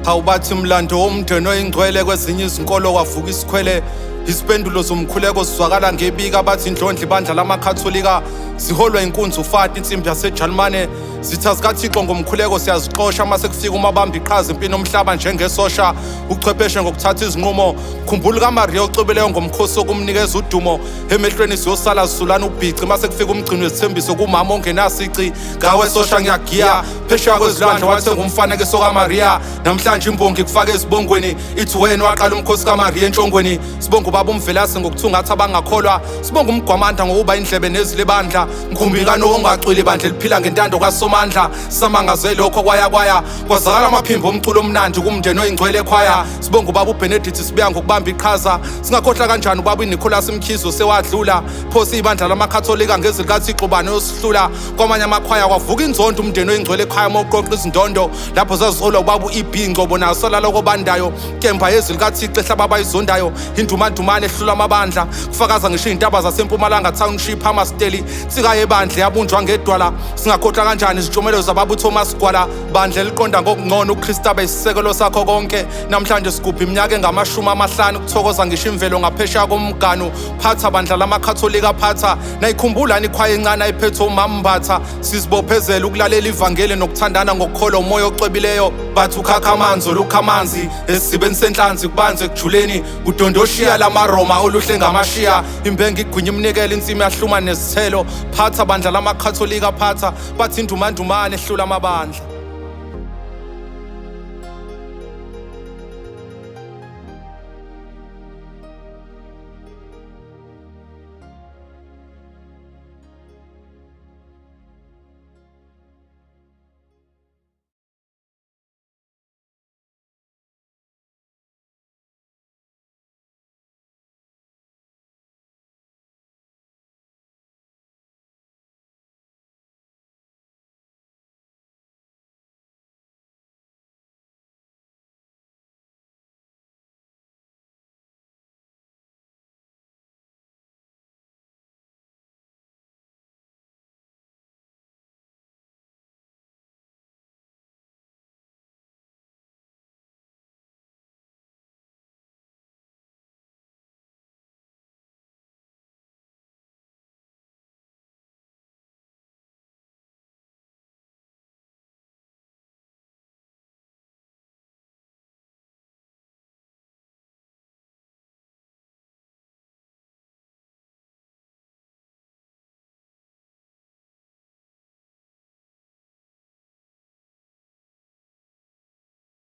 Awubathi mlando womndeni oyingcwele kwezinye izinkolo kwavuka isikhwele. Isipendulo zomkhuleko sizwakala ngebika bathi indlondla ibandla lamakhatholika ziholwa inkunzi ufati insimbi yaseJalimane. Zitha zikaThixo ngomkhuleko siyazixosha mase kufika umabamba iqhaza impini omhlaba njengesosha. Uchwepheshe ngokuthatha izinqumo. Khumbula kaMariya ocwebileyo ngomkhosi wokumnikeza udumo. Emehlweni siyosala zisulana ubhici mase kufika umgcini wesithembiso kumama ongenasici. Ngawe sosha ngiyagiya phesheya kwezilwandle wathenga umfanekiso kaMariya. Namhlanje imbongi kufaka ezibongweni ithi wena waqala umkhosi kaMariya entshongweni. Sibonga ubaba umvelase ngokuthungatha abangakholwa. Sibonga umgwamanda ngokuba indlebe nezile bandla. Ngikhumbika ongacwili ibandla liphila ngentando kaSomandla. Samangazwe lokho kwaya kwazakala amaphimbo omculo omnandi kumndeni oyingcwele ekhwaya. Sibonga ubaba uBenedict sibuya ngokubamba iqhaza. Singakhohlwa kanjani ubaba uNicholas Mkhizo sewadlula. Phosi ibandla lamakhatholika ngezwi likaThixo bani yosihlula. Kwamanye amakhwaya kwavuka inzondo umndeni oyingcwele ekhaya mawuqoqa izindondo. Lapho zaziholwa ubaba uEB Ngcobo naso laloko bandayo. Kemba yezwi likaThixo ehlaba abayizondayo. Indumandumane ehlula amabandla. Kufakaza ngisho izintaba zaseMpumalanga Township Hamasteli. Sika yebandla yabunjwa ngedwala. Singakhohlwa kanjani izijumelo zababa uThomas Gwala. Bandla eliqonda ngokungcono uKristu abayisisekelo sakho konke. Namhlanje sigubha iminyaka engama50 ukuthokoza ngisho imvelo ngaphesheya komganu. Phatha bandla lamakhatholika phatha. Nayikhumbula ikhwaya encane ayiphethe uMambatha. Sizibophezela ukulalela ivangeli nokuthandana ngokukholwa umoya ocwebileyo. Bathi ukhakha amanzi olukha amanzi. Esibeni senhlanzi kubanze ekujuleni. Udondoshiya lamaRoma oluhle ngamashiya. Imbenga igwinya imnikela insimi yahluma nezithelo. Phatha bandla lamakhatholika phatha. Bathi indumandumane ehlula amabandla.